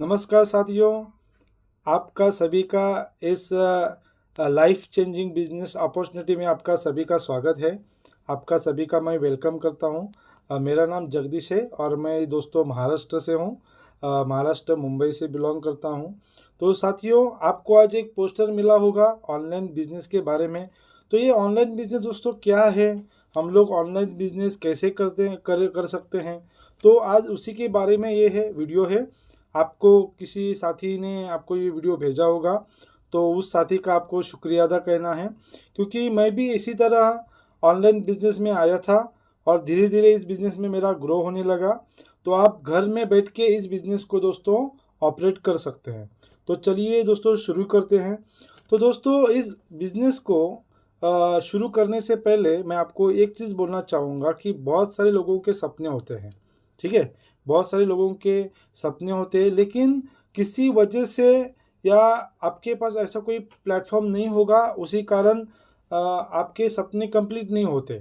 नमस्कार साथियों, आपका सभी का इस लाइफ चेंजिंग बिजनेस अपॉर्चुनिटी में आपका सभी का स्वागत है। आपका सभी का मैं वेलकम करता हूं। मेरा नाम जगदीश है और मैं दोस्तों महाराष्ट्र से हूं। महाराष्ट्र मुंबई से बिलोंग करता हूं। तो साथियों, आपको आज एक पोस्टर मिला होगा ऑनलाइन बिजनेस के बारे में। तो ये ऑनलाइन बिजनेस दोस्तों क्या है, हम लोग ऑनलाइन बिजनेस कैसे करते हैं कर सकते हैं, तो आज उसी के बारे में ये है वीडियो है। आपको किसी साथी ने आपको ये वीडियो भेजा होगा, तो उस साथी का आपको शुक्रिया अदा करना है, क्योंकि मैं भी इसी तरह ऑनलाइन बिजनेस में आया था और धीरे धीरे इस बिज़नेस में मेरा ग्रो होने लगा। तो आप घर में बैठ के इस बिज़नेस को दोस्तों ऑपरेट कर सकते हैं। तो चलिए दोस्तों शुरू करते हैं। तो दोस्तों, इस बिज़नेस को शुरू करने से पहले मैं आपको एक चीज़ बोलना चाहूँगा कि बहुत सारे लोगों के सपने होते हैं, ठीक है। बहुत सारे लोगों के सपने होते हैं, लेकिन किसी वजह से या आपके पास ऐसा कोई प्लेटफॉर्म नहीं होगा, उसी कारण आपके सपने कंप्लीट नहीं होते,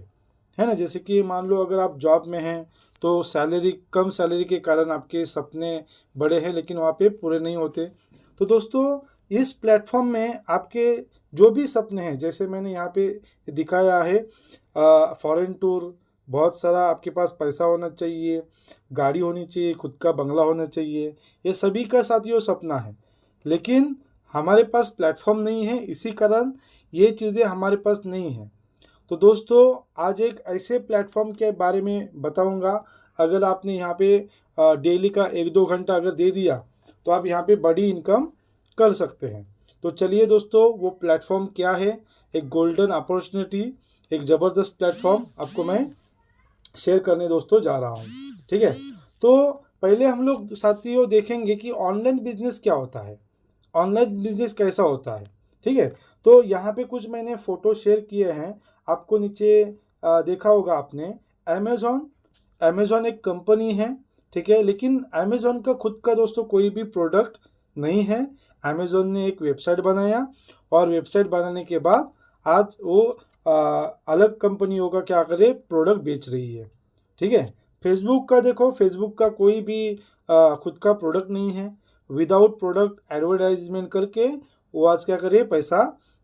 है ना। जैसे कि मान लो अगर आप जॉब में हैं तो सैलरी कम सैलरी के कारण आपके सपने बड़े हैं लेकिन वहाँ पे पूरे नहीं होते। तो दोस्तों, इस प्लेटफॉर्म में आपके जो भी सपने हैं, जैसे मैंने यहाँ पे दिखाया है, फॉरेन टूर, बहुत सारा आपके पास पैसा होना चाहिए, गाड़ी होनी चाहिए, खुद का बंगला होना चाहिए, ये सभी का साथियों सपना है। लेकिन हमारे पास प्लेटफॉर्म नहीं है, इसी कारण ये चीज़ें हमारे पास नहीं है। तो दोस्तों, आज एक ऐसे प्लेटफॉर्म के बारे में बताऊंगा। अगर आपने यहाँ पे डेली का 1-2 घंटा अगर दे दिया तो आप यहाँ पे बड़ी इनकम कर सकते हैं। तो चलिए दोस्तों, वो प्लेटफॉर्म क्या है, एक गोल्डन अपॉर्चुनिटी, एक ज़बरदस्त प्लेटफॉर्म आपको मैं शेयर करने दोस्तों जा रहा हूँ, ठीक है। तो पहले हम लोग साथियों देखेंगे कि ऑनलाइन बिजनेस क्या होता है, ऑनलाइन बिजनेस कैसा होता है, ठीक है। तो यहाँ पे कुछ मैंने फ़ोटो शेयर किए हैं, आपको नीचे देखा होगा आपने। अमेज़ॉन अमेज़ॉन एक कंपनी है, ठीक है, लेकिन अमेज़ॉन का खुद का दोस्तों कोई भी प्रोडक्ट नहीं है। अमेज़ॉन ने एक वेबसाइट बनाया और वेबसाइट बनाने के बाद आज वो अलग कंपनियों का क्या करे प्रोडक्ट बेच रही है, ठीक है। फेसबुक का देखो, फेसबुक का कोई भी खुद का प्रोडक्ट नहीं है। विदाउट प्रोडक्ट एडवर्टाइजमेंट करके वो आज क्या करे पैसा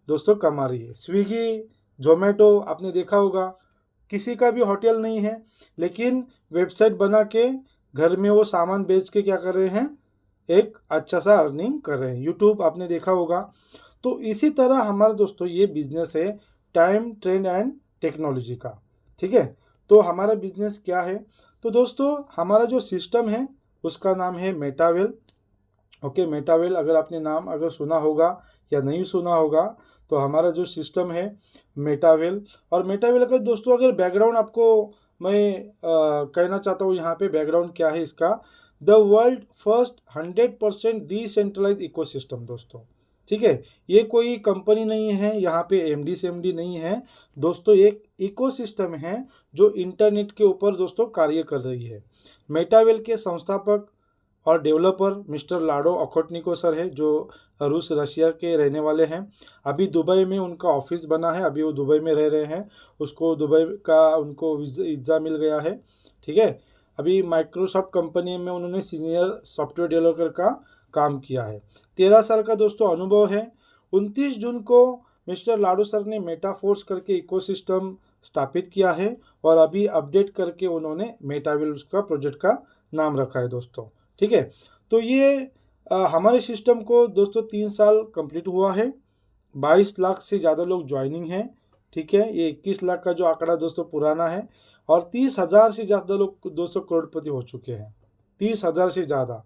दोस्तों कमा रही है। स्विगी, जोमेटो आपने देखा होगा, किसी का भी होटल नहीं है, लेकिन वेबसाइट बना के घर में वो सामान बेच के क्या कर रहे हैं, एक अच्छा सा अर्निंग कर रहे हैं। यूट्यूब आपने देखा होगा। तो इसी तरह हमारा दोस्तों ये बिजनेस है टाइम, ट्रेंड एंड टेक्नोलॉजी का, ठीक है। तो हमारा बिजनेस क्या है, तो दोस्तों हमारा जो सिस्टम है उसका नाम है मेटावेल। ओके, मेटावेल अगर आपने नाम अगर सुना होगा या नहीं सुना होगा, तो हमारा जो सिस्टम है मेटावेल। और मेटावेल का दोस्तों अगर बैकग्राउंड आपको मैं कहना चाहता हूँ, यहाँ पे बैकग्राउंड क्या है इसका, the world first 100% decentralise ecosystem दोस्तों, ठीक है। ये कोई कंपनी नहीं है, यहाँ पे एमडी सेमडी नहीं है दोस्तों, एक इकोसिस्टम है जो इंटरनेट के ऊपर दोस्तों कार्य कर रही है। मेटावेल के संस्थापक और डेवलपर मिस्टर लाडो ओखोटनिको सर है, जो रूस रशिया के रहने वाले हैं। अभी दुबई में उनका ऑफिस बना है, अभी वो दुबई में रह रहे हैं। उसको दुबई का उनको वीज़ा मिल गया है, ठीक है। अभी माइक्रोसॉफ्ट कंपनी में उन्होंने सीनियर सॉफ्टवेयर डेवलपर का काम किया है। 13 साल का दोस्तों अनुभव है। 29 जून को मिस्टर लाडो सर ने मेटाफोर्स करके इकोसिस्टम स्थापित किया है और अभी अपडेट करके उन्होंने मेटावेल उसका प्रोजेक्ट का नाम रखा है दोस्तों, ठीक है। तो ये हमारे सिस्टम को दोस्तों 3 साल कंप्लीट हुआ है। 22 लाख से ज़्यादा लोग ज्वाइनिंग हैं, ठीक है। ये 21 लाख का जो आंकड़ा दोस्तों पुराना है, और 30,000 से ज़्यादा लोग दोस्तों करोड़पति हो चुके हैं। 30,000 से ज़्यादा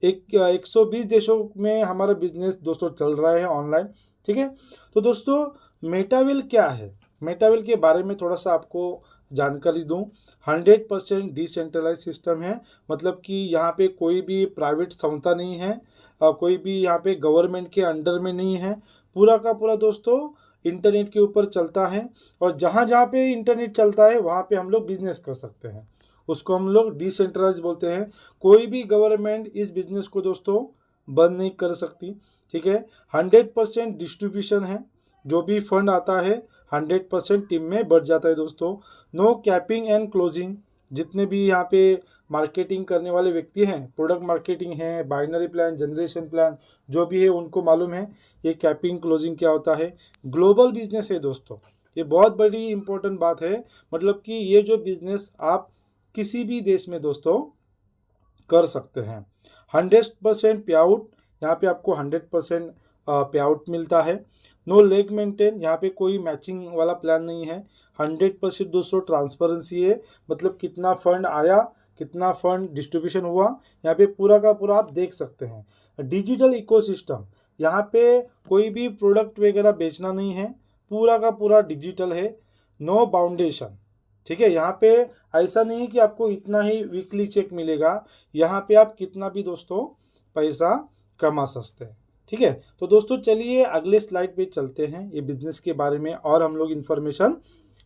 120 देशों में हमारा बिजनेस दोस्तों चल रहा है ऑनलाइन, ठीक है। तो दोस्तों मेटावेल क्या है, मेटावेल के बारे में थोड़ा सा आपको जानकारी दूं। 100% डिसेंट्रलाइज सिस्टम है, मतलब कि यहाँ पे कोई भी प्राइवेट संस्था नहीं है, कोई भी यहाँ पे गवर्नमेंट के अंडर में नहीं है। पूरा का पूरा दोस्तों इंटरनेट के ऊपर चलता है, और जहाँ जहाँ पे इंटरनेट चलता है वहाँ पे हम लोग बिजनेस कर सकते हैं। उसको हम लोग डिसेंट्रलाइज बोलते हैं। कोई भी गवर्नमेंट इस बिज़नेस को दोस्तों बंद नहीं कर सकती, ठीक है। 100% डिस्ट्रीब्यूशन है, जो भी फंड आता है 100% टीम में बढ़ जाता है दोस्तों। नो कैपिंग एंड क्लोजिंग, जितने भी यहाँ पे मार्केटिंग करने वाले व्यक्ति हैं, प्रोडक्ट मार्केटिंग है, बाइनरी प्लान, जनरेशन प्लान, जो भी है उनको मालूम है ये कैपिंग क्लोजिंग क्या होता है। ग्लोबल बिजनेस है दोस्तों, ये बहुत बड़ी इंपॉर्टेंट बात है। मतलब कि ये जो बिजनेस आप किसी भी देश में दोस्तों कर सकते हैं। 100% पे आउट, यहाँ पे आपको 100% पे आउट मिलता है। नो लेग मेंटेन, यहाँ पे कोई मैचिंग वाला प्लान नहीं है। 100% दोस्तों ट्रांसपेरेंसी है, मतलब कितना फंड आया, कितना फंड डिस्ट्रीब्यूशन हुआ, यहाँ पे पूरा का पूरा आप देख सकते हैं। डिजिटल इकोसिस्टम, यहाँ पे कोई भी प्रोडक्ट वगैरह बेचना नहीं है, पूरा का पूरा डिजिटल है। नो बाउंडेशन, ठीक है, यहाँ पे ऐसा नहीं है कि आपको इतना ही वीकली चेक मिलेगा, यहाँ पे आप कितना भी दोस्तों पैसा कमा सकते हैं। ठीक है, तो दोस्तों चलिए अगले स्लाइड पे चलते हैं, ये बिजनेस के बारे में और हम लोग इन्फॉर्मेशन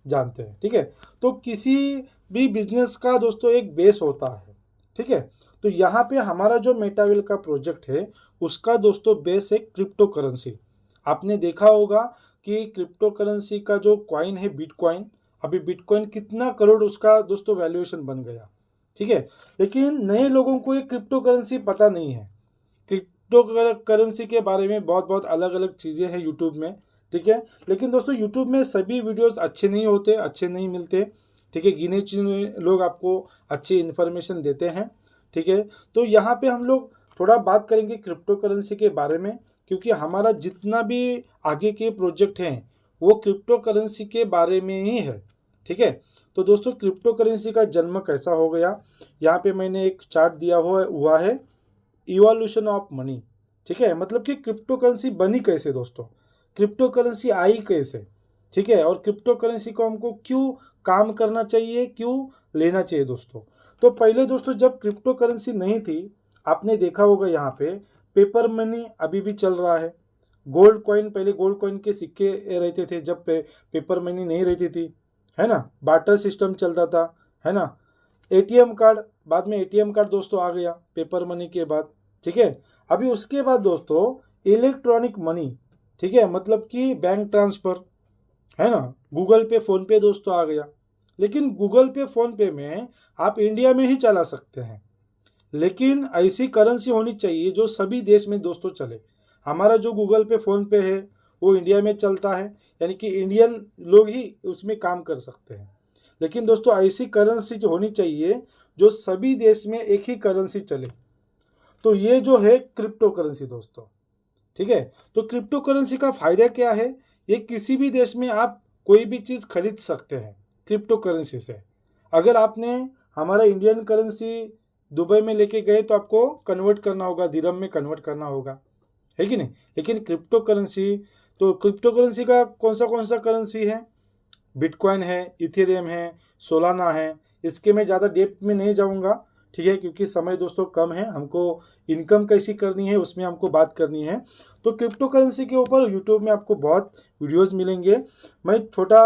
जानते हैं। ठीक है, तो किसी भी बिजनेस का दोस्तों एक बेस होता है। ठीक है, तो यहाँ पे हमारा जो मेटावेल का प्रोजेक्ट है उसका दोस्तों बेस है क्रिप्टो करेंसी। आपने देखा होगा कि क्रिप्टो करेंसी का जो कॉइन है बिटकॉइन, अभी बिटकॉइन कितना करोड़ उसका दोस्तों वैल्यूएशन बन गया। ठीक है, लेकिन नए लोगों को ये क्रिप्टो करेंसी पता नहीं है। क्रिप्टो करेंसी के बारे में बहुत बहुत अलग अलग चीज़ें हैं यूट्यूब में। ठीक है, लेकिन दोस्तों यूट्यूब में सभी वीडियोस अच्छे नहीं होते, अच्छे नहीं मिलते। ठीक है, गिने चुने लोग आपको अच्छी इन्फॉर्मेशन देते हैं। ठीक है, तो यहाँ पे हम लोग थोड़ा बात करेंगे क्रिप्टो करेंसी के बारे में, क्योंकि हमारा जितना भी आगे के प्रोजेक्ट हैं वो क्रिप्टो करेंसी के बारे में ही है। ठीक है, तो दोस्तों क्रिप्टो करेंसी का जन्म कैसा हो गया, यहाँ पे मैंने एक चार्ट दिया हुआ है, इवोल्यूशन ऑफ मनी। ठीक है, मतलब कि क्रिप्टो करेंसी बनी कैसे दोस्तों, क्रिप्टो करेंसी आई कैसे। ठीक है, और क्रिप्टो करेंसी को हमको क्यों काम करना चाहिए, क्यों लेना चाहिए दोस्तों। तो पहले दोस्तों जब क्रिप्टो करेंसी नहीं थी, आपने देखा होगा यहाँ पे पेपर मनी अभी भी चल रहा है। गोल्ड कॉइन, पहले गोल्ड कॉइन के सिक्के रहते थे जब पेपर मनी नहीं रहती थी, है ना, बार्टर सिस्टम चलता था, है ना। एटीएम कार्ड, बाद में एटीएम कार्ड दोस्तों आ गया पेपर मनी के बाद। ठीक है, अभी उसके बाद दोस्तों इलेक्ट्रॉनिक मनी, ठीक है, मतलब कि बैंक ट्रांसफ़र, है ना, गूगल पे, फ़ोन पे दोस्तों आ गया। लेकिन गूगल पे, फ़ोन पे में आप इंडिया में ही चला सकते हैं, लेकिन ऐसी करेंसी होनी चाहिए जो सभी देश में दोस्तों चले। हमारा जो गूगल पे, फ़ोन पे है वो इंडिया में चलता है, यानी कि इंडियन लोग ही उसमें काम कर सकते हैं। लेकिन दोस्तों ऐसी करेंसी जो होनी चाहिए जो सभी देश में एक ही करेंसी चले, तो ये जो है क्रिप्टो करेंसी दोस्तों। ठीक है, तो क्रिप्टो करेंसी का फ़ायदा क्या है, ये किसी भी देश में आप कोई भी चीज़ खरीद सकते हैं क्रिप्टो करेंसी से। अगर आपने हमारा इंडियन करेंसी दुबई में लेके गए तो आपको कन्वर्ट करना होगा, दिरहम में कन्वर्ट करना होगा, है कि नहीं। लेकिन क्रिप्टो करेंसी, तो क्रिप्टो करेंसी का कौन सा करेंसी है, बिटकॉइन है, इथेरियम है, सोलाना है। इसके मैं ज़्यादा डेप्थ में नहीं जाऊंगा, ठीक है, क्योंकि समय दोस्तों कम है, हमको इनकम कैसी करनी है उसमें हमको बात करनी है। तो क्रिप्टो करेंसी के ऊपर यूट्यूब में आपको बहुत वीडियोस मिलेंगे। मैं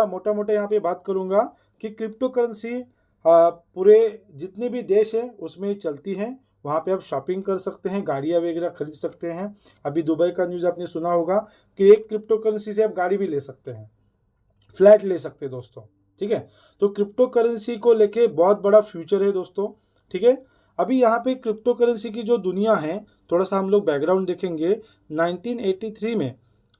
मोटा मोटा यहाँ पे बात करूँगा कि क्रिप्टो करेंसी पूरे जितने भी देश है उसमें चलती हैं। वहाँ पे आप शॉपिंग कर सकते हैं, गाड़ियाँ वगैरह खरीद सकते हैं। अभी दुबई का न्यूज़ आपने सुना होगा कि एक क्रिप्टो करेंसी से आप गाड़ी भी ले सकते हैं, फ्लैट ले सकते हैं दोस्तों। ठीक है, तो क्रिप्टो करेंसी को लेके बहुत बड़ा फ्यूचर है दोस्तों। ठीक है, अभी यहाँ पे क्रिप्टो करेंसी की जो दुनिया है, थोड़ा सा हम लोग बैकग्राउंड देखेंगे। 1983 में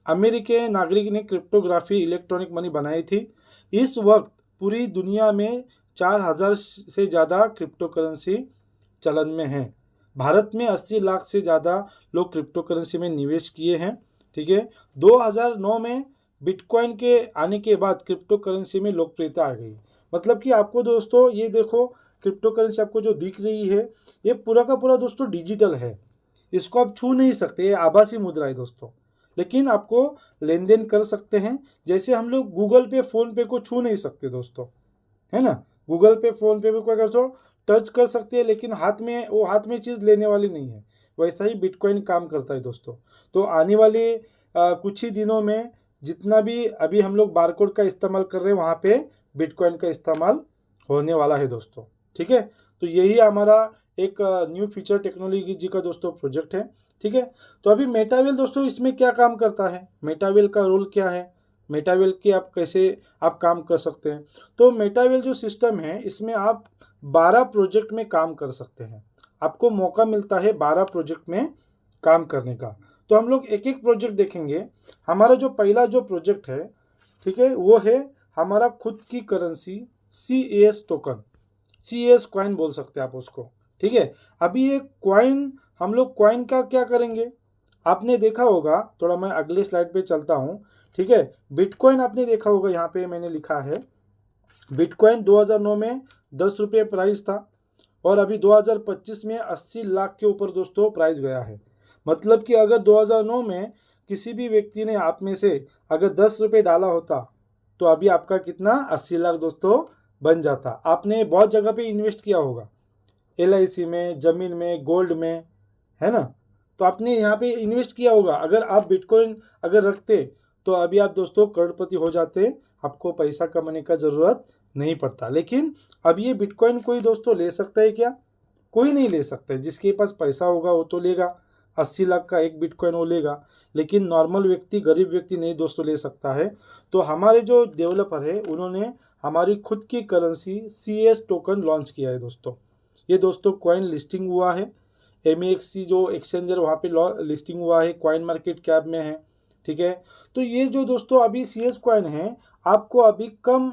अमेरिकी नागरिक ने क्रिप्टोग्राफी इलेक्ट्रॉनिक मनी बनाई थी। इस वक्त पूरी दुनिया में 4000 से ज़्यादा क्रिप्टो करेंसी चलन में है। भारत में 80 लाख से ज़्यादा लोग क्रिप्टो करेंसी में निवेश किए हैं। ठीक है, 2009 में बिटकॉइन के आने के बाद क्रिप्टो करेंसी में लोकप्रियता आ गई। मतलब कि आपको दोस्तों ये देखो, क्रिप्टो करेंसी आपको जो दिख रही है ये पूरा का पूरा दोस्तों डिजिटल है, इसको आप छू नहीं सकते, ये आभासी मुद्रा है दोस्तों। लेकिन आपको लेन देन कर सकते हैं, जैसे हम लोग गूगल पे, फ़ोन पे को छू नहीं सकते दोस्तों, है ना। गूगल पे, फ़ोन पे को अगर जो टच कर सकते हैं, लेकिन हाथ में चीज़ लेने वाली नहीं है, वैसा ही बिटकॉइन काम करता है दोस्तों। तो आने वाले कुछ ही दिनों में जितना भी अभी हम लोग बारकोड का इस्तेमाल कर रहे हैं वहाँ पे बिटकॉइन का इस्तेमाल होने वाला है दोस्तों। ठीक है, तो यही हमारा एक न्यू फ्यूचर टेक्नोलॉजी का दोस्तों प्रोजेक्ट है। ठीक है, तो अभी मेटावेल दोस्तों इसमें क्या काम करता है, मेटावेल का रोल क्या है, मेटावेल के आप कैसे काम कर सकते हैं। तो मेटावेल जो सिस्टम है इसमें आप 12 प्रोजेक्ट में काम कर सकते हैं। आपको मौका मिलता है 12 प्रोजेक्ट में काम करने का। तो हम लोग एक एक प्रोजेक्ट देखेंगे। हमारा जो पहला जो प्रोजेक्ट है, ठीक है, वो है हमारा खुद की currency CAS token, CAS coin बोल सकते हैं आप उसको, ठीक है। अभी ये कॉइन, हम लोग कॉइन का क्या करेंगे, आपने देखा होगा, थोड़ा मैं अगले स्लाइड पे चलता हूँ, ठीक है। बिटकॉइन आपने देखा होगा, यहाँ पे मैंने लिखा है बिटकॉइन 2009 में 10 रुपये प्राइस था और अभी 2025 में 80 लाख के ऊपर दोस्तों प्राइस गया है। मतलब कि अगर 2009 में किसी भी व्यक्ति ने आप में से अगर 10 रुपये डाला होता तो अभी आपका कितना 80 लाख दोस्तों बन जाता। आपने बहुत जगह पे इन्वेस्ट किया होगा, LIC में, ज़मीन में, गोल्ड में, है ना। तो आपने यहाँ पे इन्वेस्ट किया होगा। अगर आप बिटकॉइन अगर रखते तो अभी आप दोस्तों करोड़पति हो जाते, आपको पैसा कमाने का ज़रूरत नहीं पड़ता। लेकिन अब ये बिटकॉइन कोई दोस्तों ले सकता है क्या? कोई नहीं ले सकता है। जिसके पास पैसा होगा वो तो लेगा, 80 लाख का एक बिटकॉइन वो लेगा, लेकिन नॉर्मल व्यक्ति, गरीब व्यक्ति नहीं दोस्तों ले सकता है। तो हमारे जो डेवलपर है उन्होंने हमारी खुद की करेंसी CAS टोकन लॉन्च किया है दोस्तों। ये दोस्तों कॉइन लिस्टिंग हुआ है, MEXC जो एक्सचेंजर वहाँ पे लिस्टिंग हुआ है, कॉइन मार्केट कैप में है, ठीक है। तो ये जो दोस्तों अभी CAS कॉइन है आपको अभी कम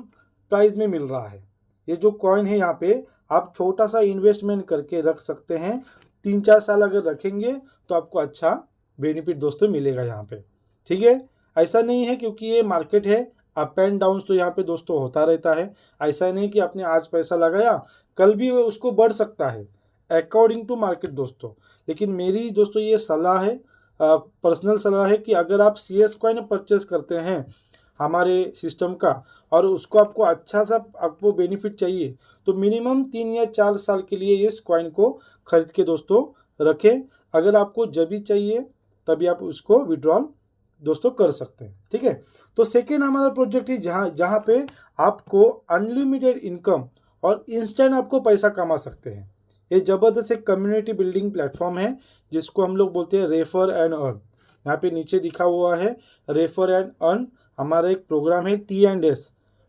प्राइस में मिल रहा है। ये जो कॉइन है यहाँ पे आप छोटा सा इन्वेस्टमेंट करके रख सकते हैं। 3-4 साल अगर रखेंगे तो आपको अच्छा बेनिफिट दोस्तों मिलेगा यहाँ पे, ठीक है। ऐसा नहीं है, क्योंकि ये मार्केट है, अप एंड डाउन तो यहाँ पे दोस्तों होता रहता है। ऐसा नहीं कि आपने आज पैसा लगाया कल भी उसको बढ़ सकता है, अकॉर्डिंग टू मार्केट दोस्तों। लेकिन मेरी दोस्तों ये सलाह है, पर्सनल सलाह है कि अगर आप CAS कॉइन परचेस करते हैं हमारे सिस्टम का और उसको आपको अच्छा सा आपको बेनिफिट चाहिए तो मिनिमम 3 या 4 साल के लिए इस कॉइन को खरीद के दोस्तों रखें। अगर आपको जब भी चाहिए तभी आप उसको विड्रॉल दोस्तों कर सकते हैं, ठीक है। तो सेकेंड हमारा प्रोजेक्ट है जहाँ पे आपको अनलिमिटेड इनकम और इंस्टेंट आपको पैसा कमा सकते हैं। ये ज़बरदस्त एक कम्युनिटी बिल्डिंग प्लेटफॉर्म है जिसको हम लोग बोलते हैं रेफर एंड अर्न। यहाँ पे नीचे दिखा हुआ है रेफर एंड अर्न। हमारा एक प्रोग्राम है T&S,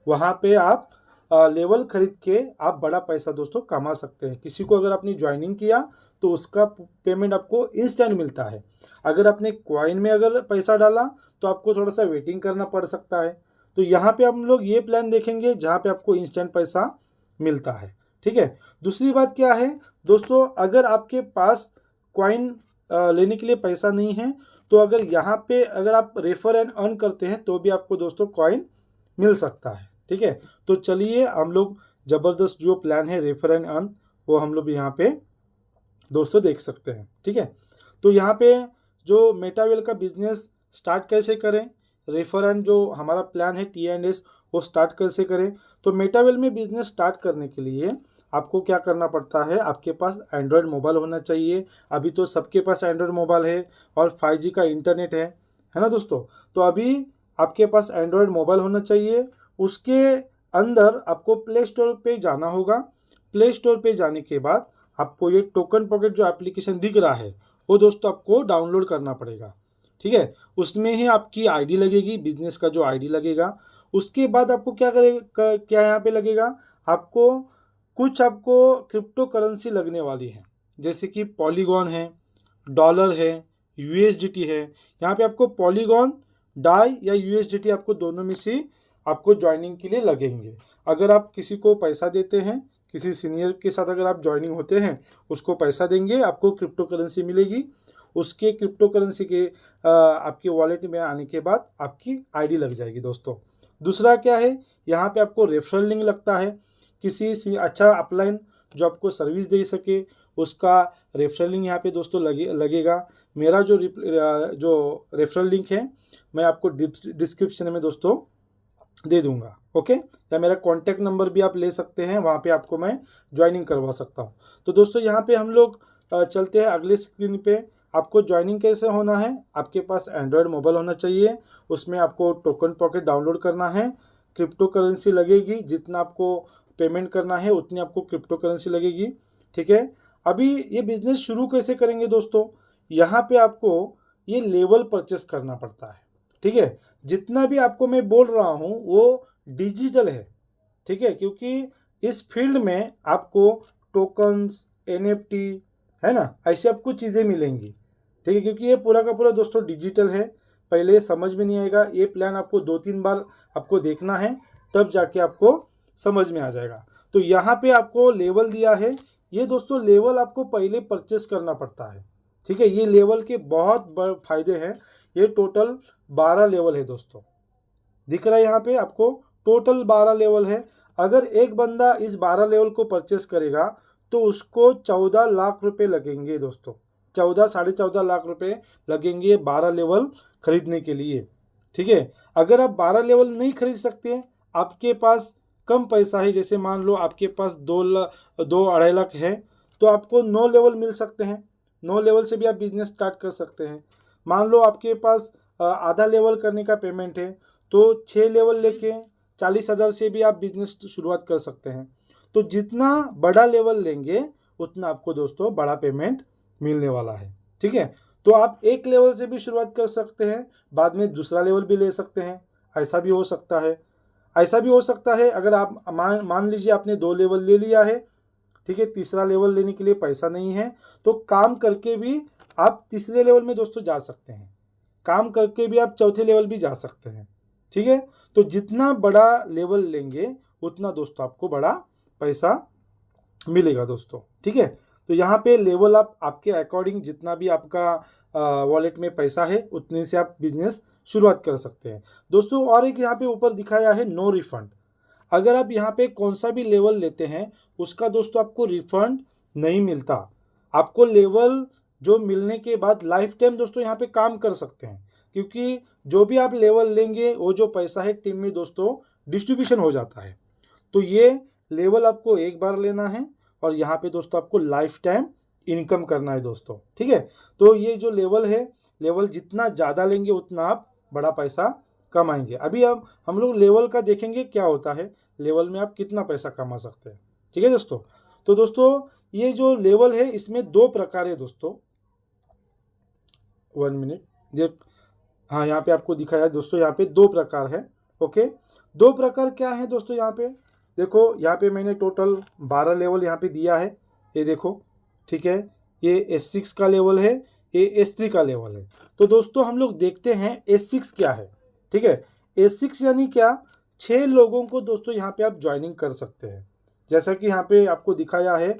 वहाँ पे आप लेवल खरीद के आप बड़ा पैसा दोस्तों कमा सकते हैं। किसी को अगर आपने ज्वाइनिंग किया तो उसका पेमेंट आपको इंस्टेंट मिलता है। अगर आपने कॉइन में अगर पैसा डाला तो आपको थोड़ा सा वेटिंग करना पड़ सकता है। तो यहाँ पे हम लोग ये प्लान देखेंगे जहाँ पे आपको इंस्टेंट पैसा मिलता है, ठीक है। दूसरी बात क्या है दोस्तों, अगर आपके पास कॉइन लेने के लिए पैसा नहीं है तो अगर यहाँ पे अगर आप रेफर एंड अर्न करते हैं तो भी आपको दोस्तों कॉइन मिल सकता है, ठीक है। तो चलिए हम लोग ज़बरदस्त जो प्लान है रेफर एंड अर्न वो हम लोग यहाँ पे दोस्तों देख सकते हैं, ठीक है। तो यहाँ पे जो मेटावेल का बिजनेस स्टार्ट कैसे करें, रेफर एंड जो हमारा प्लान है T&S वो स्टार्ट कैसे करें। तो मेटावेल में बिजनेस स्टार्ट करने के लिए आपको क्या करना पड़ता है, आपके पास एंड्रॉयड मोबाइल होना चाहिए। अभी तो सबके पास एंड्रॉयड मोबाइल है और 5G का इंटरनेट है ना दोस्तों। तो अभी आपके पास एंड्रॉयड मोबाइल होना चाहिए। उसके अंदर आपको प्ले स्टोर पे जाना होगा। प्ले स्टोर पे जाने के बाद आपको ये टोकन पॉकेट जो एप्लीकेशन दिख रहा है वो दोस्तों आपको डाउनलोड करना पड़ेगा, ठीक है। उसमें ही आपकी आईडी लगेगी, बिजनेस का जो आईडी लगेगा। उसके बाद आपको क्या यहाँ पे लगेगा, आपको कुछ आपको क्रिप्टो करेंसी लगने वाली है, जैसे कि पॉलीगॉन है, डॉलर है, USDT है। यहाँ पे आपको पॉलीगॉन, डाई या USDT आपको दोनों में से आपको ज्वाइनिंग के लिए लगेंगे। अगर आप किसी को पैसा देते हैं, किसी सीनियर के साथ अगर आप ज्वाइनिंग होते हैं उसको पैसा देंगे, आपको क्रिप्टो करेंसी मिलेगी। उसके क्रिप्टो करेंसी के आपके वॉलेट में आने के बाद आपकी आईडी लग जाएगी दोस्तों। दूसरा क्या है, यहाँ पे आपको रेफरल लिंक लगता है। किसी अच्छा अपलाइन जो आपको सर्विस दे सके उसका रेफरल लिंक यहाँ पे दोस्तों लगेगा। मेरा जो रेफरल लिंक है मैं आपको डिस्क्रिप्शन में दोस्तों दे दूंगा, ओके। या मेरा कॉन्टैक्ट नंबर भी आप ले सकते हैं, वहाँ पे आपको मैं ज्वाइनिंग करवा सकता हूँ। तो दोस्तों यहाँ पे हम लोग चलते हैं अगले स्क्रीन पे। आपको ज्वाइनिंग कैसे होना है, आपके पास एंड्रॉयड मोबाइल होना चाहिए, उसमें आपको टोकन पॉकेट डाउनलोड करना है। क्रिप्टो करेंसी लगेगी, जितना आपको पेमेंट करना है उतनी आपको क्रिप्टो करेंसी लगेगी, ठीक है। अभी ये बिज़नेस शुरू कैसे करेंगे दोस्तों, यहाँ पे आपको ये लेवल परचेस करना पड़ता है, ठीक है। जितना भी आपको मैं बोल रहा हूँ वो डिजिटल है, ठीक है, क्योंकि इस फील्ड में आपको टोकन्स, एनएफटी, है ना, ऐसी आपको चीज़ें मिलेंगी। ठीक है, क्योंकि ये पूरा का पूरा दोस्तों डिजिटल है। पहले समझ में नहीं आएगा, ये प्लान आपको 2-3 बार आपको देखना है, तब जाके आपको समझ में आ जाएगा। तो यहाँ पे आपको लेवल दिया है, ये दोस्तों लेवल आपको पहले परचेस करना पड़ता है। ठीक है, ये लेवल के बहुत बड़े फायदे हैं। ये टोटल 12 लेवल है दोस्तों, दिख रहा है यहाँ पे आपको, टोटल 12 लेवल है। अगर एक बंदा इस 12 लेवल को परचेस करेगा तो उसको 14 लाख रुपए लगेंगे दोस्तों, 14-14.5 लाख रुपए लगेंगे 12 लेवल खरीदने के लिए। ठीक है, अगर आप 12 लेवल नहीं खरीद सकते, आपके पास कम पैसा है, जैसे मान लो आपके पास 2-2.5 लाख है, तो आपको 9 लेवल मिल सकते हैं। 9 लेवल से भी आप बिजनेस स्टार्ट कर सकते हैं। मान लो आपके पास आधा लेवल करने का पेमेंट है, तो 6 लेवल लेके 40,000 से भी आप बिजनेस शुरुआत कर सकते हैं। तो जितना बड़ा लेवल लेंगे उतना आपको दोस्तों बड़ा पेमेंट मिलने वाला है। ठीक है, तो आप एक लेवल से भी शुरुआत कर सकते हैं, बाद में दूसरा लेवल भी ले सकते हैं, ऐसा भी हो सकता है। ऐसा भी हो सकता है अगर आप मान लीजिए आपने 2 लेवल ले लिया है, ठीक है, तीसरा लेवल लेने के लिए पैसा नहीं है, तो काम करके भी आप तीसरे लेवल में दोस्तों जा सकते हैं, काम करके भी आप चौथे लेवल भी जा सकते हैं। ठीक है, तो जितना बड़ा लेवल लेंगे उतना दोस्तों आपको बड़ा पैसा मिलेगा दोस्तों। ठीक है, तो यहाँ पे लेवल आप आपके अकॉर्डिंग जितना भी आपका वॉलेट में पैसा है उतने से आप बिजनेस शुरुआत कर सकते हैं दोस्तों। और एक यहाँ पे ऊपर दिखाया है नो रिफंड। अगर आप यहाँ पे कौन सा भी लेवल लेते हैं उसका दोस्तों आपको रिफंड नहीं मिलता। आपको लेवल जो मिलने के बाद लाइफ टाइम दोस्तों यहाँ पे काम कर सकते हैं, क्योंकि जो भी आप लेवल लेंगे वो जो पैसा है टीम में दोस्तों डिस्ट्रीब्यूशन हो जाता है। तो ये लेवल आपको एक बार लेना है और यहाँ पे दोस्तों आपको लाइफ टाइम इनकम करना है दोस्तों। ठीक है, तो ये जो लेवल है, लेवल जितना ज़्यादा लेंगे उतना आप बड़ा पैसा कमाएंगे। अभी हम लोग लेवल का देखेंगे क्या होता है, लेवल में आप कितना पैसा कमा सकते हैं। ठीक है दोस्तों, तो दोस्तों ये जो लेवल है इसमें 2 प्रकार है दोस्तों। 1 मिनट देख, हाँ यहाँ पे आपको दिखाया दोस्तों, यहाँ पे 2 प्रकार है। ओके, 2 प्रकार क्या है दोस्तों, यहाँ पे देखो, यहाँ पे मैंने टोटल 12 लेवल यहाँ पे दिया है, ये देखो। ठीक है, ये S6 का लेवल है, ये S3 का लेवल है। तो दोस्तों हम लोग देखते हैं S6 क्या है। ठीक है, S6 यानी क्या, 6 लोगों को दोस्तों यहाँ पे आप ज्वाइनिंग कर सकते हैं। जैसा कि यहाँ पे आपको दिखाया है,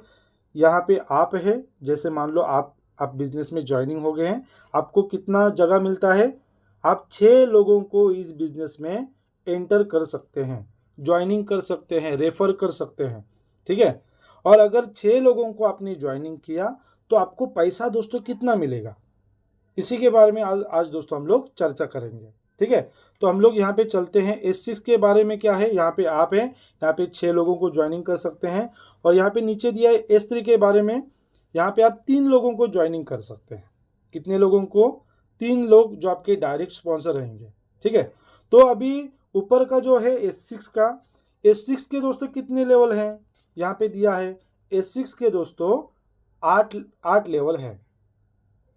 यहाँ पे आप है, जैसे मान लो आप बिजनेस में ज्वाइनिंग हो गए हैं, आपको कितना जगह मिलता है, आप 6 लोगों को इस बिजनेस में एंटर कर सकते हैं, ज्वाइनिंग कर सकते हैं, रेफर कर सकते हैं। ठीक है, और अगर 6 लोगों को आपने ज्वाइनिंग किया तो आपको पैसा दोस्तों कितना मिलेगा, इसी के बारे में आज दोस्तों हम लोग चर्चा करेंगे। ठीक है, तो हम लोग यहाँ पे चलते हैं। S6 के बारे में क्या है, यहाँ पे आप हैं, यहाँ पे 6 लोगों को ज्वाइनिंग कर सकते हैं। और यहाँ पे नीचे दिया है S3 के बारे में, यहाँ पे आप 3 लोगों को ज्वाइनिंग कर सकते हैं। कितने लोगों को, 3 लोग जो आपके डायरेक्ट स्पॉन्सर रहेंगे। ठीक है, तो अभी ऊपर का जो है S6 का, S6 के दोस्तों कितने लेवल हैं, यहाँ पे दिया है S6 के दोस्तों 8 लेवल हैं।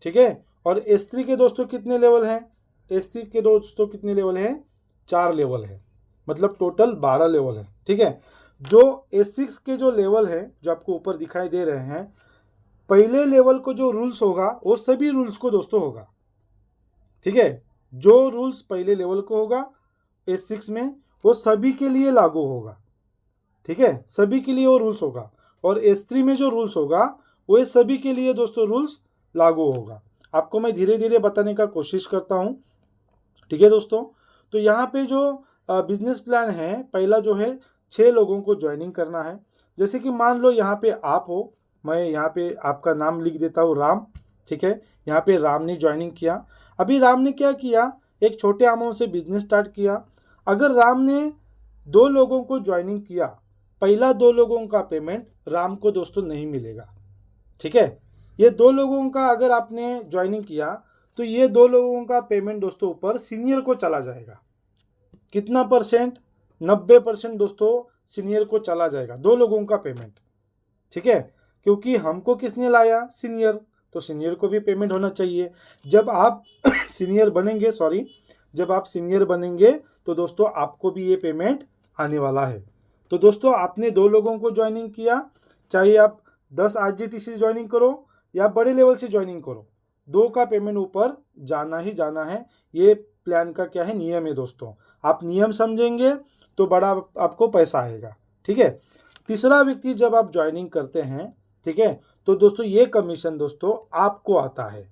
ठीक है, और S3 के दोस्तों कितने लेवल हैं, S3 के दोस्तों कितने लेवल हैं, 4 लेवल है, मतलब टोटल 12 लेवल है। ठीक है, जो S6 के जो लेवल है जो आपको ऊपर दिखाई दे रहे हैं, पहले लेवल को जो रूल्स होगा वो सभी रूल्स को दोस्तों होगा। ठीक है, जो रूल्स पहले लेवल को होगा S6 में वो सभी के लिए लागू होगा। ठीक है, सभी के लिए वो रूल्स होगा। और S3 में जो रूल्स होगा वो सभी के लिए दोस्तों रूल्स लागू होगा। आपको मैं धीरे धीरे बताने का कोशिश करता हूँ। ठीक है दोस्तों, तो यहाँ पे जो बिजनेस प्लान है, पहला जो है 6 लोगों को ज्वाइनिंग करना है। जैसे कि मान लो यहाँ पे आप हो, मैं यहाँ पे आपका नाम लिख देता हूँ राम। ठीक है, यहाँ पे राम ने ज्वाइनिंग किया। अभी राम ने क्या किया, एक छोटे अमाउंट से बिजनेस स्टार्ट किया। अगर राम ने 2 लोगों को ज्वाइनिंग किया, पहला 2 लोगों का पेमेंट राम को दोस्तों नहीं मिलेगा। ठीक है, ये 2 लोगों का अगर आपने ज्वाइनिंग किया तो ये 2 लोगों का पेमेंट दोस्तों ऊपर सीनियर को चला जाएगा। कितना परसेंट, 90% दोस्तों सीनियर को चला जाएगा 2 लोगों का पेमेंट। ठीक है, क्योंकि हमको किसने लाया, सीनियर, तो सीनियर को भी पेमेंट होना चाहिए। जब आप सीनियर बनेंगे, जब आप सीनियर बनेंगे तो दोस्तों आपको भी ये पेमेंट आने वाला है। तो दोस्तों आपने 2 लोगों को ज्वाइनिंग किया, चाहे आप 10 आरजीटीसी से ज्वाइनिंग करो या बड़े लेवल से ज्वाइनिंग करो, 2 का पेमेंट ऊपर जाना ही जाना है। ये प्लान का क्या है, नियम है दोस्तों। आप नियम समझेंगे तो बड़ा आपको पैसा आएगा, ठीक है। तीसरा व्यक्ति जब आप ज्वाइनिंग करते हैं, ठीक है, तो दोस्तों ये कमीशन दोस्तों आपको आता है।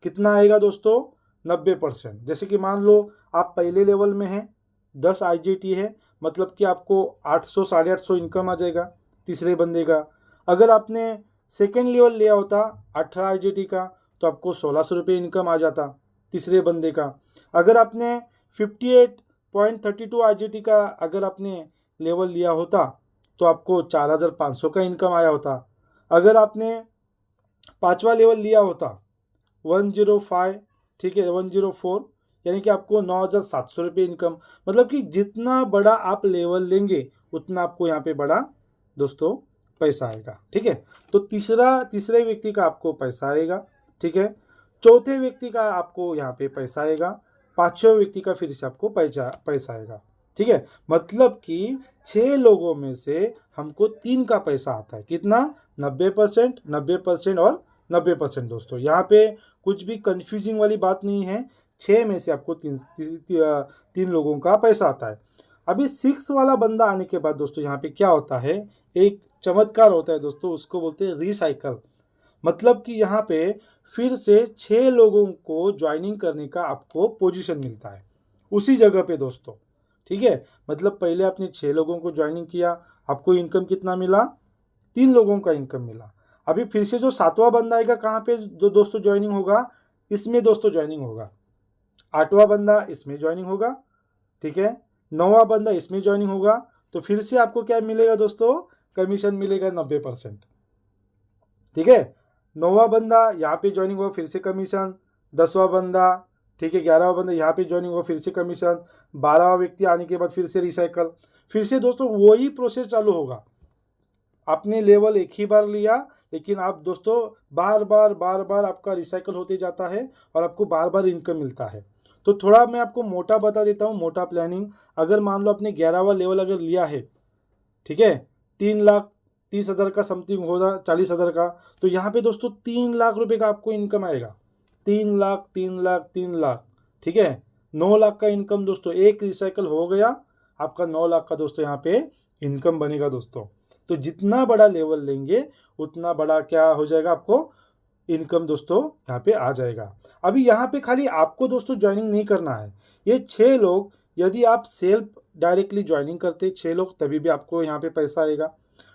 कितना आएगा दोस्तों, 90%। जैसे कि मान लो आप पहले लेवल में हैं, 10 आईजीटी है, मतलब कि आपको 800 850 इनकम आ जाएगा तीसरे बंदे का। अगर आपने सेकेंड लेवल लिया होता 18 आईजीटी का, तो आपको 1600 रुपये इनकम आ जाता तीसरे बंदे का। अगर आपने 58.32 आईजीटी का अगर आपने लेवल लिया होता तो आपको 4500 का इनकम आया होता। अगर आपने 5वां लेवल लिया होता 105, ठीक है, 104, यानी कि आपको 9700 रुपये इनकम। मतलब कि जितना बड़ा आप लेवल लेंगे उतना आपको यहाँ पे बड़ा दोस्तों पैसा आएगा, ठीक है। तो तीसरे व्यक्ति का आपको पैसा आएगा, ठीक है। चौथे व्यक्ति का आपको यहाँ पे पैसा आएगा, 5वें व्यक्ति का फिर से आपको पैसा आएगा, ठीक है। मतलब कि 6 लोगों में से हमको 3 का पैसा आता है। कितना, 90%, 90% और 90% दोस्तों। यहाँ पे कुछ भी कंफ्यूजिंग वाली बात नहीं है। 6 में से आपको तीन लोगों का पैसा आता है। अभी 6 वाला बंदा आने के बाद दोस्तों यहाँ पे क्या होता है, एक चमत्कार होता है दोस्तों, उसको बोलते हैं रिसाइकल। मतलब कि यहाँ पे फिर से 6 लोगों को ज्वाइनिंग करने का आपको पोजीशन मिलता है उसी जगह पे दोस्तों, ठीक है। मतलब पहले आपने 6 लोगों को ज्वाइनिंग किया, आपको इनकम कितना मिला, 3 लोगों का इनकम मिला। अभी फिर से जो 7वां बंदा आएगा कहाँ पे दोस्तों ज्वाइनिंग होगा, इसमें दोस्तों ज्वाइनिंग होगा। 8वां बंदा इसमें ज्वाइनिंग होगा, ठीक है। 9वां बंदा इसमें ज्वाइनिंग होगा। तो फिर से आपको क्या मिलेगा दोस्तों, कमीशन मिलेगा 90%, ठीक है। 9वां बंदा यहाँ पे ज्वाइनिंग होगा, फिर से कमीशन। 10वां बंदा, ठीक है, 11वां बंदा यहाँ पे ज्वाइनिंग होगा, फिर से कमीशन। 12वां व्यक्ति आने के बाद फिर से रिसाइकल। फिर से दोस्तों वही प्रोसेस चालू होगा। आपने लेवल एक ही बार लिया, लेकिन आप दोस्तों बार बार आपका रिसाइकल होते जाता है और आपको बार बार इनकम मिलता है। तो थोड़ा मैं आपको मोटा बता देता हूँ, मोटा प्लानिंग। अगर मान लो आपने 11वां लेवल अगर लिया है, ठीक है, 3,30,000 का समथिंग होगा, 40,000 का, तो यहाँ पे दोस्तों 3 लाख रुपए का आपको इनकम आएगा। 3 लाख, 3 लाख, 3 लाख, ठीक है। 9 लाख का इनकम दोस्तों, एक रिसाइकल हो गया, आपका 9 लाख का दोस्तों यहाँ पे इनकम बनेगा दोस्तों। तो जितना बड़ा लेवल लेंगे उतना बड़ा क्या हो जाएगा, आपको इनकम दोस्तों यहाँ पे आ जाएगा। अभी यहाँ पे खाली आपको दोस्तों ज्वाइनिंग नहीं करना है। ये 6 लोग, यदि आप सेल्फ डायरेक्टली ज्वाइनिंग करते 6 लोग, तभी भी आपको यहाँ पे पैसा आएगा।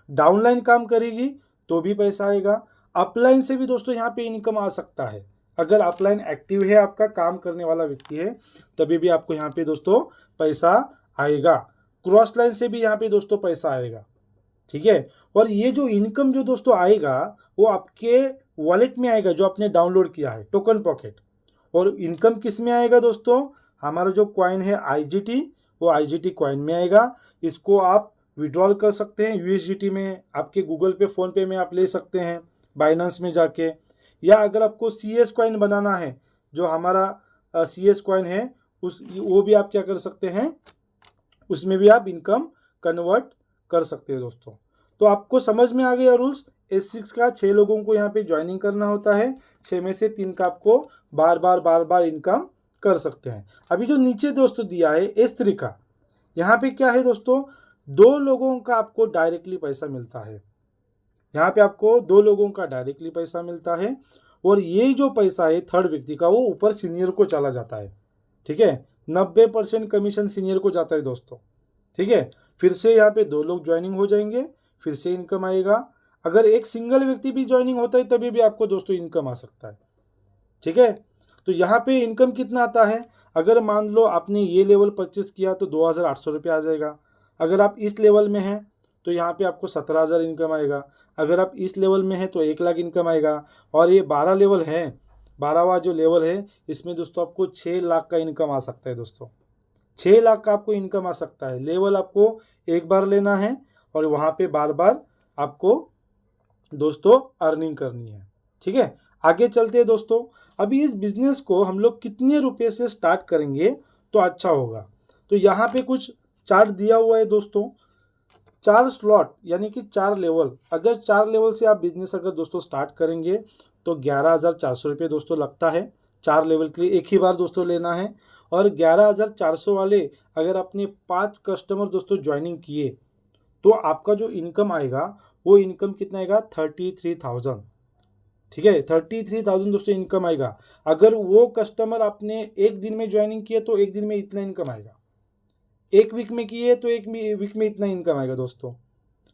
डाउनलाइन काम करेगी तो भी पैसा आएगा। अपलाइन से भी दोस्तों यहाँ पे इनकम आ सकता है। अगर अपलाइन एक्टिव है, आपका काम करने वाला व्यक्ति है, तभी भी आपको यहाँ पे दोस्तों पैसा आएगा। क्रॉस लाइन से भी यहाँ पे दोस्तों पैसा आएगा, ठीक है। और ये जो इनकम जो दोस्तों आएगा वो आपके वॉलेट में आएगा, जो आपने डाउनलोड किया है, टोकन पॉकेट। और इनकम किस में आएगा दोस्तों, हमारा जो कॉइन है आईजीटी, वो आईजीटी कॉइन में आएगा। इसको आप विड्रॉल कर सकते हैं यूएसडीटी में, आपके गूगल पे, फ़ोन पे में आप ले सकते हैं, बाइनेंस में जाके। या अगर आपको सीएस कॉइन बनाना है, जो हमारा सीएस कॉइन है, वो भी आप क्या कर सकते हैं, उसमें भी आप इनकम कन्वर्ट कर सकते हैं दोस्तों। तो आपको समझ में आ गया रूल्स। S6 का 6 लोगों को यहाँ पे ज्वाइनिंग करना होता है, 6 में से 3 का आपको बार बार इनकम कर सकते हैं। अभी जो नीचे दोस्तों दिया है S3 का, यहाँ पे क्या है दोस्तों, 2 लोगों का आपको डायरेक्टली पैसा मिलता है। यहाँ पे आपको 2 लोगों का डायरेक्टली पैसा मिलता है। और ये जो पैसा है थर्ड व्यक्ति का, वो ऊपर सीनियर को चला जाता है, ठीक है। 90% कमीशन सीनियर को जाता है दोस्तों, ठीक है। फिर से यहाँ पे 2 लोग ज्वाइनिंग हो जाएंगे, फिर से इनकम आएगा। अगर एक सिंगल व्यक्ति भी ज्वाइनिंग होता है तभी भी आपको दोस्तों इनकम आ सकता है, ठीक है। तो यहाँ पे इनकम कितना आता है, अगर मान लो आपने ये लेवल परचेस किया तो 2,800 रुपये आ जाएगा। अगर आप इस लेवल में हैं तो यहाँ पे आपको 17,000 इनकम आएगा। अगर आप इस लेवल में हैं तो 1 लाख इनकम आएगा। और ये 12 लेवल है, 12वां जो लेवल है, इसमें दोस्तों आपको 6 लाख का इनकम आ सकता है दोस्तों। 6 लाख का आपको इनकम आ सकता है। लेवल आपको एक बार लेना है और वहाँ पे बार बार आपको दोस्तों अर्निंग करनी है, ठीक है। आगे चलते हैं दोस्तों। अभी इस बिजनेस को हम लोग कितने रुपए से स्टार्ट करेंगे तो अच्छा होगा, तो यहाँ पे कुछ चार्ट दिया हुआ है दोस्तों। 4 स्लॉट यानी कि 4 लेवल, अगर 4 लेवल से आप बिजनेस अगर दोस्तों स्टार्ट करेंगे तो 11,400 रुपये दोस्तों लगता है। 4 लेवल के लिए एक ही बार दोस्तों लेना है। और 11,400 वाले अगर आपने 5 कस्टमर दोस्तों ज्वाइनिंग किए तो आपका जो इनकम आएगा वो इनकम कितना आएगा 33,000। ठीक है, 33,000 दोस्तों इनकम आएगा। अगर वो कस्टमर आपने एक दिन में ज्वाइनिंग किया तो एक दिन में इतना इनकम आएगा। एक वीक में किए तो एक वीक में इतना इनकम आएगा दोस्तों।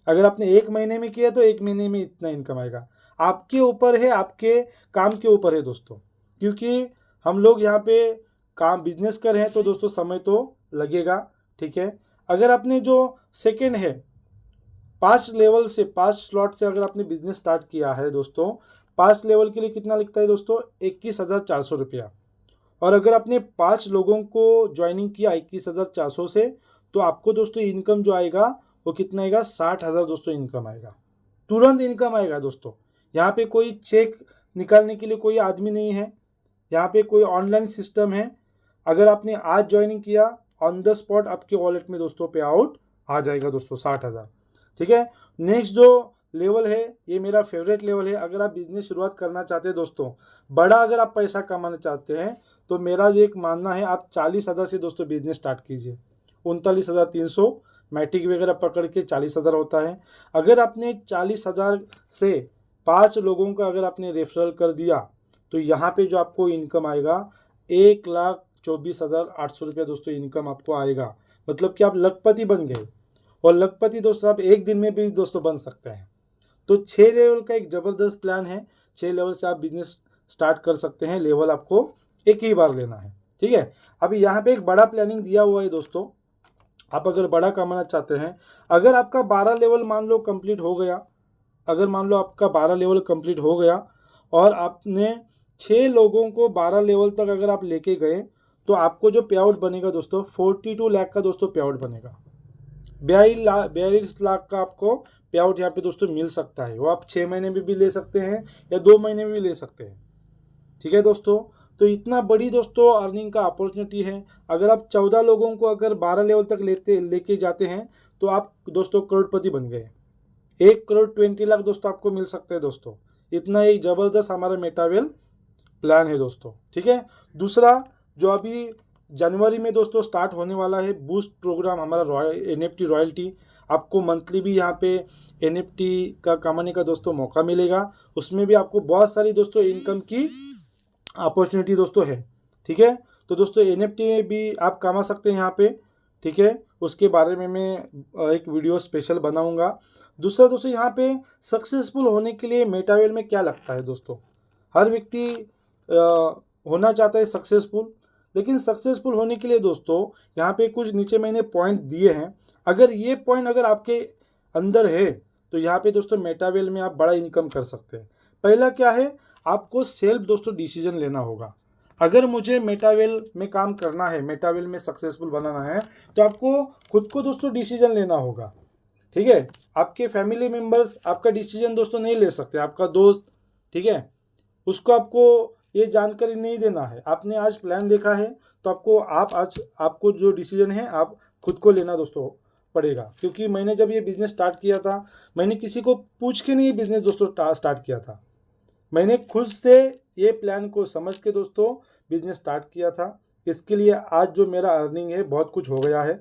अगर आपने एक महीने में किया तो एक महीने में इतना इनकम आएगा। आपके ऊपर है, आपके काम के ऊपर है दोस्तों, क्योंकि हम लोग यहाँ पे काम बिजनेस कर रहे हैं तो दोस्तों समय तो लगेगा। ठीक है, अगर आपने जो सेकंड है 5 लेवल से 5 स्लॉट से अगर आपने बिजनेस स्टार्ट किया है दोस्तों, 5 लेवल के लिए कितना लगता है दोस्तों 21,400 रुपया। और अगर आपने 5 लोगों को ज्वाइनिंग किया 21,400 से तो आपको दोस्तों इनकम जो आएगा वो कितना आएगा 60,000 दोस्तों इनकम आएगा। तुरंत इनकम आएगा दोस्तों। यहाँ पे कोई चेक निकालने के लिए कोई आदमी नहीं है, यहाँ पे कोई ऑनलाइन सिस्टम है। अगर आपने आज ज्वाइनिंग किया ऑन द स्पॉट आपके वॉलेट में दोस्तों पे आउट आ जाएगा दोस्तों 60,000। ठीक है, नेक्स्ट जो लेवल है ये मेरा फेवरेट लेवल है। अगर आप बिजनेस शुरुआत करना चाहते हैं दोस्तों, बड़ा अगर आप पैसा कमाना चाहते हैं तो मेरा जो एक मानना है आप 40,000 से दोस्तों बिजनेस स्टार्ट कीजिए। 39,300 मैट्रिक वगैरह पकड़ के 40,000 होता है। अगर आपने 40,000 से 5 लोगों का अगर आपने रेफरल कर दिया तो यहाँ पे जो आपको इनकम आएगा 1,24,800 रुपया दोस्तों इनकम आपको आएगा। मतलब कि आप लखपति बन गए। और लखपति दोस्तों आप एक दिन में भी दोस्तों बन सकते हैं। तो 6 लेवल का एक ज़बरदस्त प्लान है। 6 लेवल से आप बिजनेस स्टार्ट कर सकते हैं। लेवल आपको एक ही बार लेना है। ठीक है, अभी यहाँ पे एक बड़ा प्लानिंग दिया हुआ है दोस्तों। आप अगर बड़ा कमाना चाहते हैं, अगर आपका 12 लेवल मान लो कंप्लीट हो गया, अगर मान लो आपका 12 लेवल कंप्लीट हो गया और आपने 6 लोगों को 12 लेवल तक अगर आप लेके गए तो आपको जो पे आउट बनेगा दोस्तों 42 लाख का दोस्तों पे आउट बनेगा। 42 लाख का आपको पे आउट यहाँ पे दोस्तों मिल सकता है। वो आप 6 महीने में भी ले सकते हैं या 2 महीने में भी ले सकते हैं। ठीक है दोस्तों, तो इतना बड़ी दोस्तों अर्निंग का अपॉर्चुनिटी है। अगर आप 14 लोगों को अगर 12 लेवल तक लेके जाते हैं तो आप दोस्तों करोड़पति बन गए। 1,20,00,000 दोस्तों आपको मिल सकते हैं दोस्तों। इतना एक ज़बरदस्त हमारा मेटावेल प्लान है दोस्तों। ठीक है, दूसरा जो अभी जनवरी में दोस्तों स्टार्ट होने वाला है बूस्ट प्रोग्राम हमारा NFT रॉयल्टी। आपको मंथली भी यहाँ पे NFT का कमाने का दोस्तों मौका मिलेगा। उसमें भी आपको बहुत सारी दोस्तों इनकम की अपॉर्चुनिटी दोस्तों है। ठीक है, तो दोस्तों NFT में भी आप कमा सकते हैं यहाँ पे। ठीक है, उसके बारे में मैं एक वीडियो स्पेशल बनाऊंगा। दूसरा दोस्तों यहाँ पे सक्सेसफुल होने के लिए मेटावेल में क्या लगता है दोस्तों, हर व्यक्ति होना चाहता है सक्सेसफुल, लेकिन सक्सेसफुल होने के लिए दोस्तों यहाँ पे कुछ नीचे मैंने पॉइंट दिए हैं। अगर ये पॉइंट अगर आपके अंदर है तो यहाँ पे दोस्तों मेटावेल में आप बड़ा इनकम कर सकते हैं। पहला क्या है, आपको सेल्फ दोस्तों डिसीजन लेना होगा। अगर मुझे मेटावेल में काम करना है, मेटावेल में सक्सेसफुल बनाना है तो आपको खुद को दोस्तों डिसीजन लेना होगा। ठीक है, आपके फैमिली मेम्बर्स आपका डिसीजन दोस्तों नहीं ले सकते। आपका दोस्त, ठीक है, उसको आपको ये जानकारी नहीं देना है। आपने आज प्लान देखा है तो आपको जो डिसीजन है आप खुद को लेना दोस्तों पड़ेगा। क्योंकि मैंने जब ये बिज़नेस स्टार्ट किया था मैंने किसी को पूछ के नहीं बिज़नेस दोस्तों स्टार्ट किया था। मैंने खुद से ये प्लान को समझ के दोस्तों बिज़नेस स्टार्ट किया था। इसके लिए आज जो मेरा अर्निंग है बहुत कुछ हो गया है।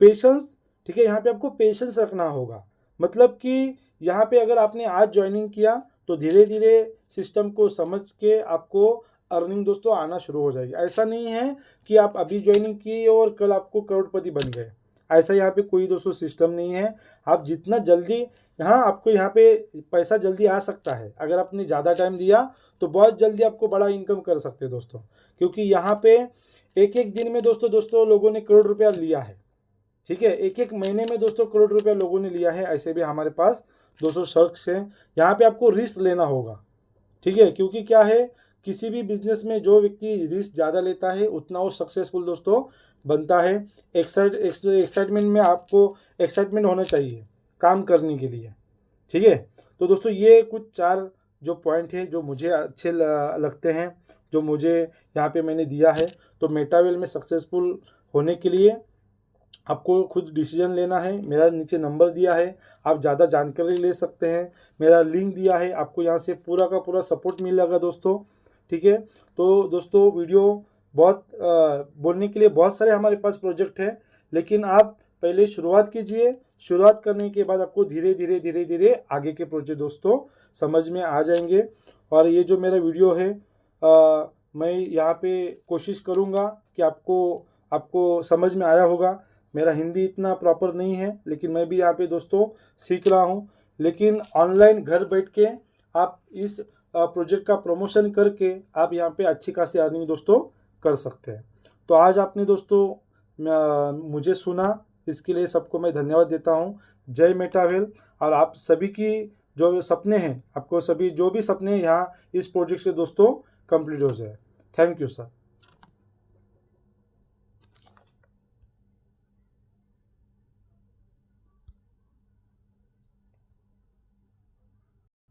पेशेंस, ठीक है, यहाँ पे आपको पेशेंस रखना होगा। मतलब कि यहाँ पे अगर आपने आज ज्वाइनिंग किया तो धीरे धीरे सिस्टम को समझ के आपको अर्निंग दोस्तों आना शुरू हो जाएगी। ऐसा नहीं है कि आप अभी ज्वाइनिंग किए और कल आपको करोड़पति बन गए। ऐसा यहाँ पे कोई दोस्तों सिस्टम नहीं है। आप जितना जल्दी आपको यहाँ पे पैसा जल्दी आ सकता है। अगर आपने ज़्यादा टाइम दिया तो बहुत जल्दी आपको बड़ा इनकम कर सकते हैं दोस्तों। क्योंकि यहाँ पे एक एक दिन में दोस्तों लोगों ने करोड़ रुपया लिया है। ठीक है, एक एक महीने में दोस्तों करोड़ रुपया लोगों ने लिया है। ऐसे भी हमारे पास दोस्तों शख्स हैं। यहाँ पे आपको रिस्क लेना होगा। ठीक है, क्योंकि क्या है, किसी भी बिजनेस में जो व्यक्ति रिस्क ज़्यादा लेता है उतना वो सक्सेसफुल दोस्तों बनता है। एक्साइटमेंट में आपको एक्साइटमेंट होना चाहिए काम करने के लिए। ठीक है, तो दोस्तों ये कुछ 4 जो पॉइंट है जो मुझे अच्छे लगते हैं, जो मुझे यहाँ पे मैंने दिया है। तो मेटावेल में सक्सेसफुल होने के लिए आपको खुद डिसीजन लेना है। मेरा नीचे नंबर दिया है, आप ज़्यादा जानकारी ले सकते हैं। मेरा लिंक दिया है, आपको यहाँ से पूरा का पूरा सपोर्ट मिलेगा दोस्तों। ठीक है, तो दोस्तों वीडियो बहुत बोलने के लिए बहुत सारे हमारे पास प्रोजेक्ट हैं, लेकिन आप पहले शुरुआत कीजिए। शुरुआत करने के बाद आपको धीरे धीरे धीरे धीरे आगे के प्रोजेक्ट दोस्तों समझ में आ जाएंगे। और ये जो मेरा वीडियो है मैं यहाँ पे कोशिश करूँगा कि आपको आपको समझ में आया होगा। मेरा हिंदी इतना प्रॉपर नहीं है, लेकिन मैं भी यहाँ पे दोस्तों सीख रहा हूँ। लेकिन ऑनलाइन घर बैठ के आप इस प्रोजेक्ट का प्रमोशन करके आप यहाँ पे अच्छी खासी अर्निंग दोस्तों कर सकते हैं। तो आज आपने दोस्तों मुझे सुना, इसके लिए सबको मैं धन्यवाद देता हूँ। जय मेटावेल। और आप सभी की जो सपने हैं, आपको सभी जो भी सपने यहाँ इस प्रोजेक्ट से दोस्तों कंप्लीट हो जाए। Thank you sir.